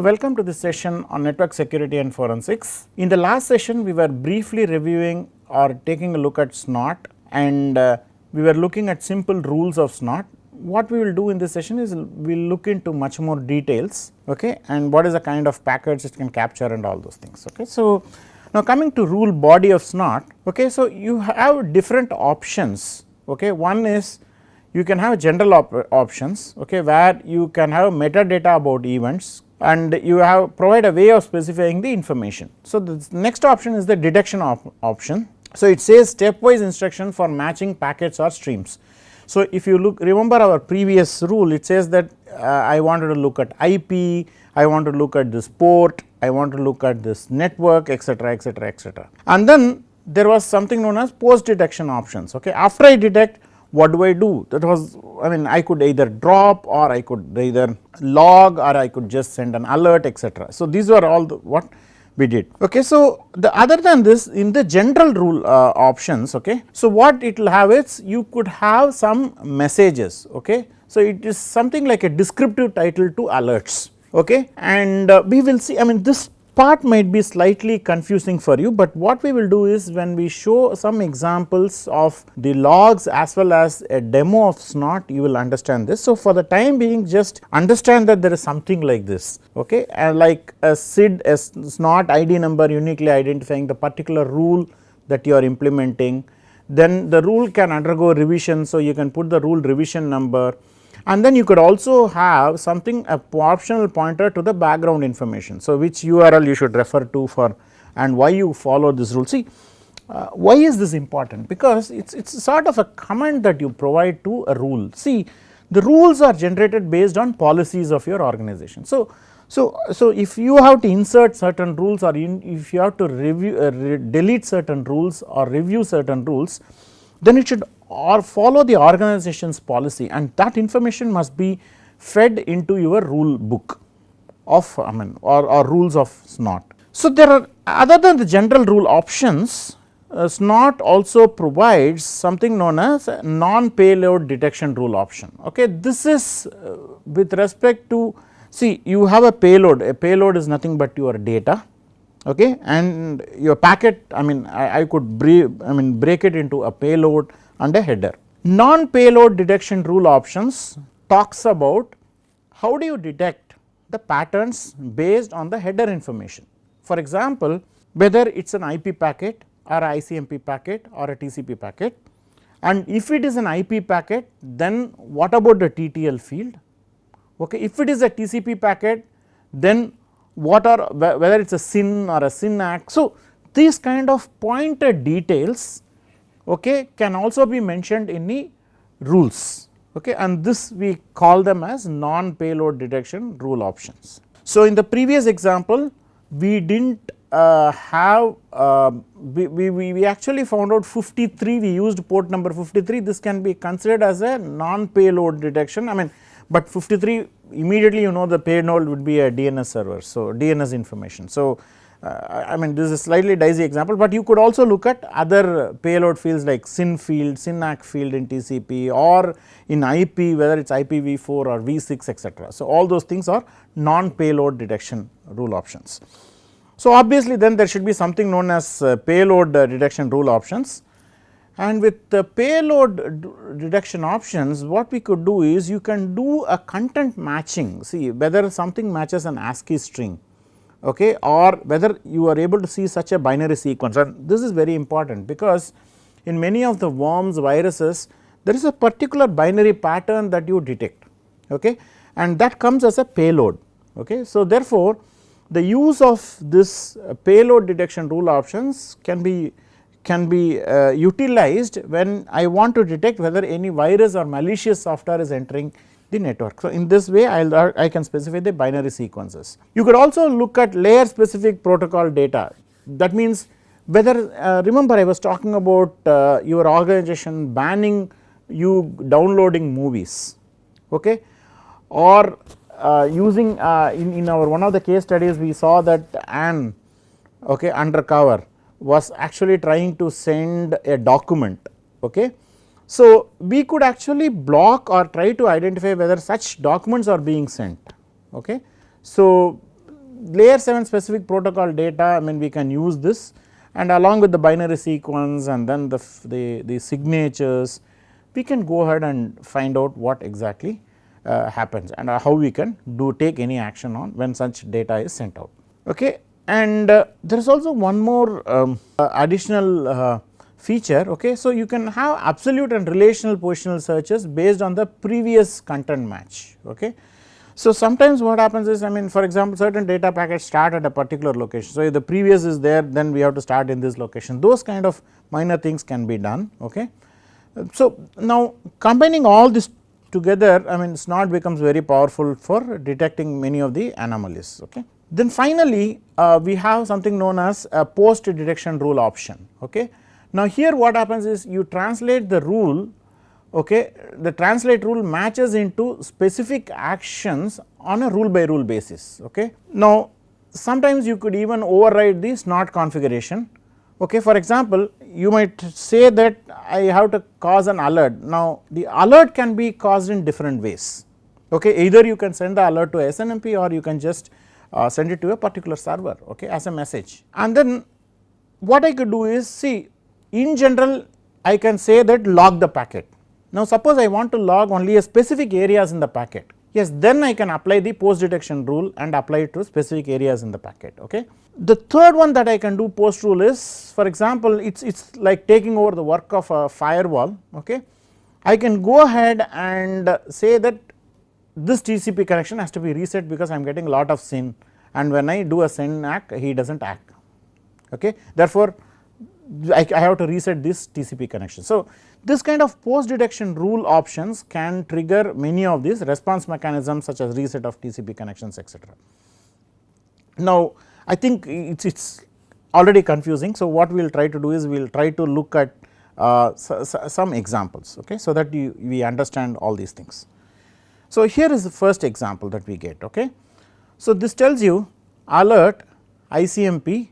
welcome to this session on network security and forensics. In the last session, we were briefly reviewing or taking a look at SNORT, and we were looking at simple rules of SNORT. What we will do in this session is we will look into much more details, okay, and what is the kind of packets it can capture and all those things. Okay. So, now coming to rule body of SNORT, okay, so you have different options. Okay. One is you can have general options, okay, where you can have metadata about events and you have provide a way of specifying the information. So, the next option is the detection option. So, it says stepwise instruction for matching packets or streams. So, if you remember our previous rule, it says that I wanted to look at IP, I want to look at this port, I want to look at this network, etc., etc., etc. And then there was something known as post detection options. Okay. After I detect, what do I do? That was, I mean, I could either drop or I could either log or I could just send an alert, etc. So, these were all what we did. Okay. So, the other than this, in the general rule options, okay, so what it will have is you could have some messages. Okay. So, it is something like a descriptive title to alerts, okay, and we will see, I mean, this part might be slightly confusing for you, but what we will do is when we show some examples of the logs as well as a demo of SNORT, you will understand this. So, for the time being, just understand that there is something like this, okay, and like a SID, a SNORT ID number uniquely identifying the particular rule that you are implementing. Then the rule can undergo revision, so you can put the rule revision number. And then you could also have something, a optional pointer to the background information. So, which URL you should refer to for and why you follow this rule. See, why is this important? Because it is sort of a command that you provide to a rule. See, the rules are generated based on policies of your organization. So, if you have to insert certain rules or if you have to review delete certain rules or review certain rules, then it should follow the organization's policy, and that information must be fed into your rule book of or rules of SNORT. So, there are, other than the general rule options, SNORT also provides something known as non-payload detection rule option. Okay. This is with respect to, see, you have a payload is nothing but your data, okay, and your packet, I could break it into a payload and a header. Non-payload detection rule options talks about how do you detect the patterns based on the header information. For example, whether it is an IP packet or a ICMP packet or a TCP packet, and if it is an IP packet, then what about the TTL field? Okay. If it is a TCP packet, then what are, whether it is a SYN or a SYNAC. So, these kind of pointed details, okay, can also be mentioned in the rules, okay, and this we call them as non-payload detection rule options. So, in the previous example, we did not have we actually found out 53, we used port number 53. This can be considered as a non-payload detection, but 53 immediately you know the payload would be a DNS server. So, DNS information. So, this is a slightly dicey example, but you could also look at other payload fields like SYN field, SYNAC field in TCP or in IP, whether it is IPv4 or v6, etc. So, all those things are non-payload detection rule options. So, obviously, then there should be something known as payload detection rule options. And with the payload detection options, what we could do is you can do a content matching, see whether something matches an ASCII string, okay, or whether you are able to see such a binary sequence. And this is very important because in many of the worms, viruses, there is a particular binary pattern that you detect, okay, and that comes as a payload. Okay. So, therefore, the use of this payload detection rule options can be utilized when I want to detect whether any virus or malicious software is entering the network. So, in this way I can specify the binary sequences. You could also look at layer specific protocol data. That means whether remember I was talking about your organization banning you downloading movies, okay, or using in our one of the case studies we saw that Anne, okay, undercover was actually trying to send a document, okay. So, we could actually block or try to identify whether such documents are being sent, okay. So, layer 7 specific protocol data, I mean we can use this, and along with the binary sequence and then the signatures, we can go ahead and find out what exactly happens and how we can take any action on when such data is sent out. Okay. And there is also one more additional feature. Okay. So, you can have absolute and relational positional searches based on the previous content match. Okay. So, sometimes what happens is, I mean for example, certain data packets start at a particular location. So, if the previous is there, then we have to start in this location, those kind of minor things can be done. Okay. So, now combining all this together, I mean SNORT becomes very powerful for detecting many of the anomalies. Okay. Then finally, we have something known as a post detection rule option. Okay. Now, here what happens is you translate the rule. Okay, the translate rule matches into specific actions on a rule by rule basis. Okay. Now, sometimes you could even override the SNORT configuration. Okay. For example, you might say that I have to cause an alert. Now, the alert can be caused in different ways. Okay. Either you can send the alert to SNMP or you can just send it to a particular server, okay, as a message. And then what I could do is, see, in general I can say that log the packet. Now, suppose I want to log only a specific areas in the packet, yes, then I can apply the post detection rule and apply it to specific areas in the packet. Okay. The third one that I can do post rule is, for example, it's like taking over the work of a firewall. Okay. I can go ahead and say that this TCP connection has to be reset because I am getting a lot of SYN, and when I do a SYN act, he does not act. Okay. Therefore, I have to reset this TCP connection. So, this kind of post detection rule options can trigger many of these response mechanisms such as reset of TCP connections, etc. Now, I think it's already confusing. So, what we will try to do is we will try to look at some examples, okay, so that we understand all these things. So, here is the first example that we get. Okay. So, this tells you alert ICMP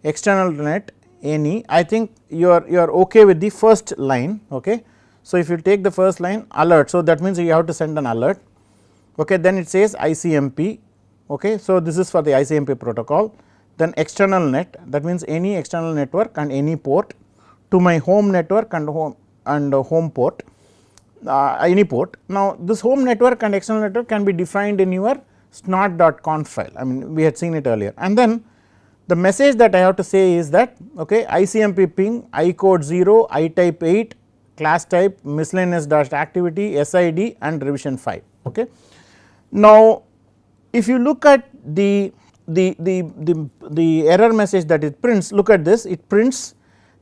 external net any. I think you are okay with the first line. Okay. So, if you take the first line alert, so that means you have to send an alert. Okay. Then it says ICMP. Okay. So, this is for the ICMP protocol. Then external net, that means any external network and any port to my home network and home port, any port. Now, this home network and external network can be defined in your snort.conf file. I mean we had seen it earlier, and then the message that I have to say is that, okay, ICMP ping I code 0, I type 8, class type, miscellaneous dash activity, SID and revision 5. Okay. Now, if you look at the error message that it prints, look at this, it prints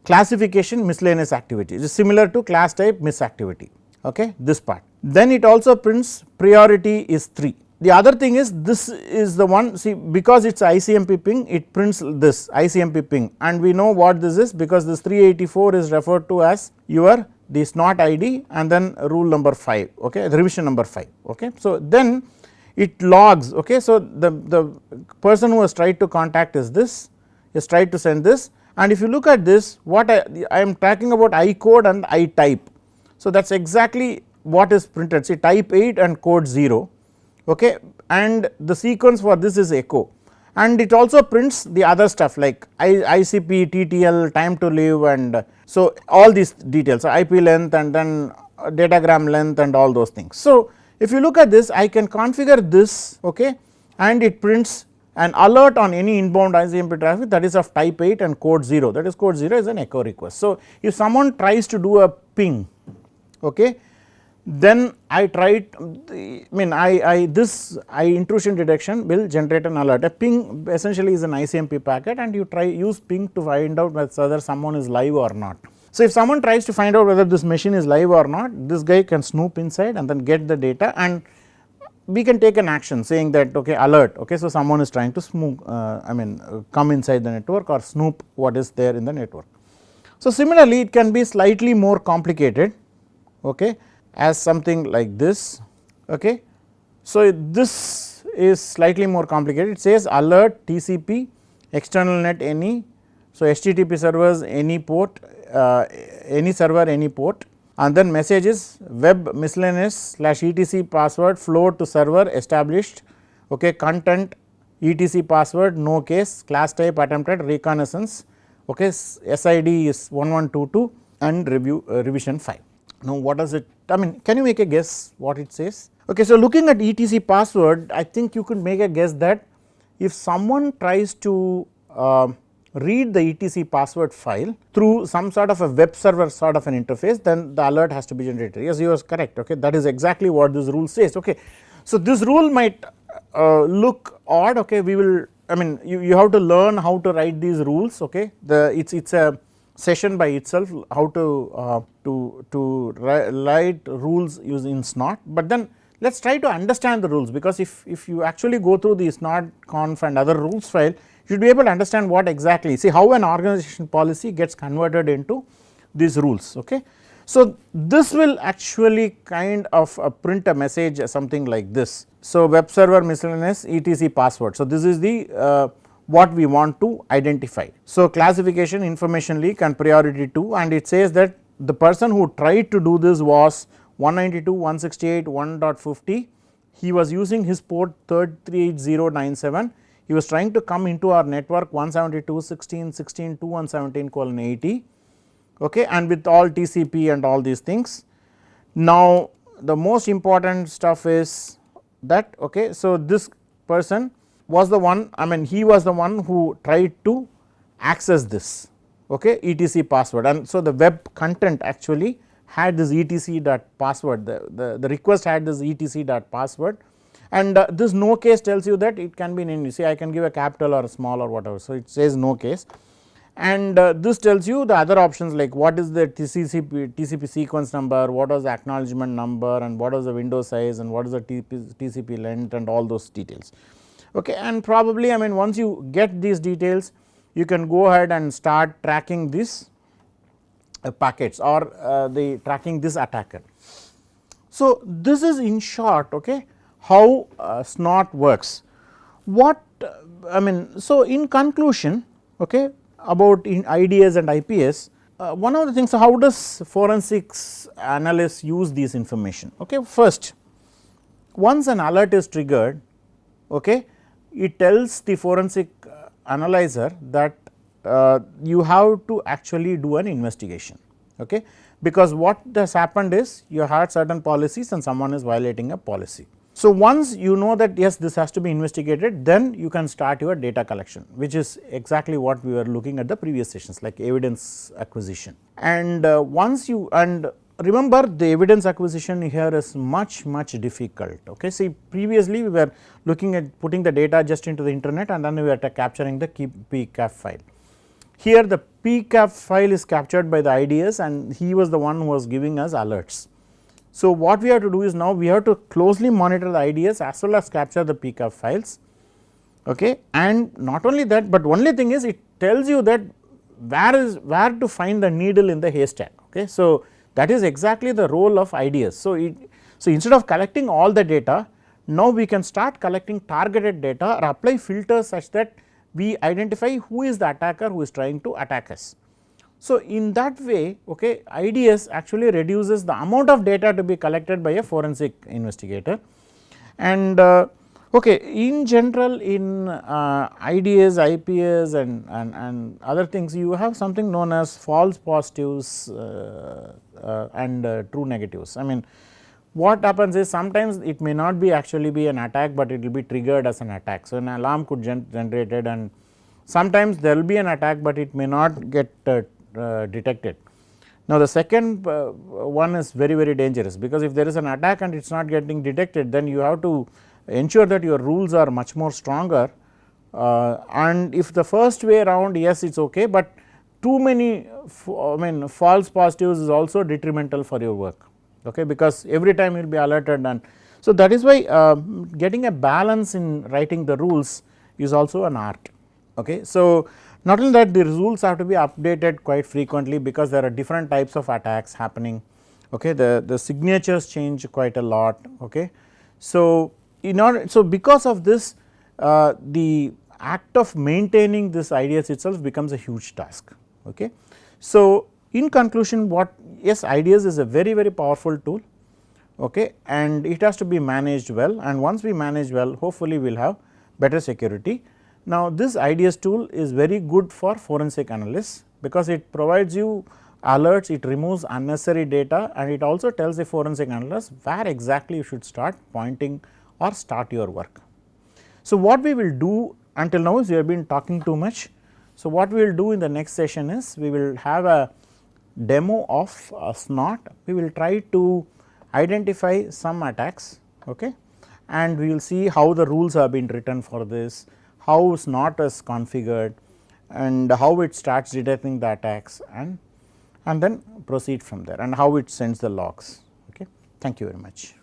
classification miscellaneous activity, it is similar to class type misactivity. Okay, this part. Then it also prints priority is 3. The other thing is, this is the one, see, because it is ICMP ping, it prints this ICMP ping, and we know what this is because this 384 is referred to as your the SNOT ID and then rule number 5, okay, the revision number 5. Okay. So, then it logs. Okay. So, the person who has tried to contact is this, has tried to send this, and if you look at this, what I am talking about I code and I type. So, that is exactly what is printed, see, type 8 and code 0. Okay, and the sequence for this is echo, and it also prints the other stuff like ICP, TTL, time to live, and so all these details, so IP length and then datagram length and all those things. So, if you look at this, I can configure this, okay, and it prints an alert on any inbound ICMP traffic that is of type 8 and code 0, that is code 0 is an echo request. So, if someone tries to do a ping, okay, then I try, this intrusion detection will generate an alert. A ping essentially is an ICMP packet, and you use ping to find out whether someone is live or not. So, if someone tries to find out whether this machine is live or not, this guy can snoop inside and then get the data, and we can take an action saying that, okay, alert. Okay, so, someone is trying to come inside the network or snoop what is there in the network. So, similarly, it can be slightly more complicated. Okay, as something like this. Okay. So, this is slightly more complicated, it says alert TCP external net any. So, HTTP servers any port, any server any port, and then message is web miscellaneous /etc password flow to server established, okay, content etc password, no case, class type attempted, reconnaissance, okay, SID is 1122 and revision 5. Now, what does it, I mean, can you make a guess what it says? Okay, so looking at etc password, I think you could make a guess that if someone tries to read the etc password file through some sort of a web server sort of an interface, then the alert has to be generated. Yes, you are correct. Okay, that is exactly what this rule says. Okay, so this rule might look odd. Okay, we will, I mean, you have to learn how to write these rules. Okay, it's a session by itself how to write rules using SNORT, but then let us try to understand the rules, because if you actually go through the SNORT conf and other rules file, you should be able to understand what exactly, see how an organization policy gets converted into these rules. Okay. So, this will actually kind of print a message something like this. So, web server miscellaneous etc password. So, this is the what we want to identify. So, classification information leak and priority 2, and it says that the person who tried to do this was 192.168.1.50. he was using his port 38097. He was trying to come into our network 172.16.16.217:80, okay, and with all TCP and all these things. Now, the most important stuff is that, okay, so this person was the one, I mean, he was the one who tried to access this, okay, etc password, and so the web content actually had this etc.password, the request had this etc.password, and this no case tells you that it can be in any, see I can give a capital or a small or whatever. So, it says no case, and this tells you the other options like what is the TCP sequence number, what was the acknowledgement number, and what was the window size, and what is the TCP length, and all those details. Okay, and probably, I mean, once you get these details, you can go ahead and start tracking these packets or the tracking this attacker. So, this is in short, okay, how SNORT works. What I mean, so in conclusion, okay, about in IDS and IPS, one of the things, so how does forensics analysts use these information? Okay, first, once an alert is triggered, okay, it tells the forensic analyzer that you have to actually do an investigation, okay, because what has happened is you had certain policies and someone is violating a policy. So, once you know that yes, this has to be investigated, then you can start your data collection, which is exactly what we were looking at the previous sessions, like evidence acquisition. And once you, and remember, the evidence acquisition here is much difficult. Okay, see, previously we were looking at putting the data just into the internet and then we were capturing the PCAF file. Here the PCAF file is captured by the IDS and he was the one who was giving us alerts. So, what we have to do is now we have to closely monitor the IDS as well as capture the PCAF files, okay, and not only that, but only thing is it tells you that where to find the needle in the haystack. Okay. So, that is exactly the role of IDS. So, instead of collecting all the data, now we can start collecting targeted data or apply filters such that we identify who is the attacker who is trying to attack us. So, in that way, okay, IDS actually reduces the amount of data to be collected by a forensic investigator, and okay, in general in IDS, IPS and other things, you have something known as false positives and true negatives. I mean, what happens is sometimes it may not be actually be an attack, but it will be triggered as an attack. So, an alarm could generated, and sometimes there will be an attack, but it may not get detected. Now, the second one is very dangerous, because if there is an attack and it is not getting detected, then you have to ensure that your rules are much more stronger, and if the first way around, yes, it is okay, but too many false positives is also detrimental for your work, okay, because every time you will be alerted. And so, that is why getting a balance in writing the rules is also an art. Okay. So, not only that, the rules have to be updated quite frequently, because there are different types of attacks happening. Okay. The signatures change quite a lot. Okay. So, because of this, the act of maintaining this IDS itself becomes a huge task. Okay. So, in conclusion, yes, IDS is a very powerful tool, okay, and it has to be managed well, and once we manage well, hopefully we will have better security. Now, this IDS tool is very good for forensic analysts, because it provides you alerts, it removes unnecessary data, and it also tells the forensic analyst where exactly you should start pointing or start your work. So, what we will do until now is we have been talking too much. So, what we will do in the next session is we will have a demo of SNORT. We will try to identify some attacks, okay, and we will see how the rules have been written for this, how SNORT is configured, and how it starts detecting the attacks, and then proceed from there, and how it sends the logs. Okay. Thank you very much.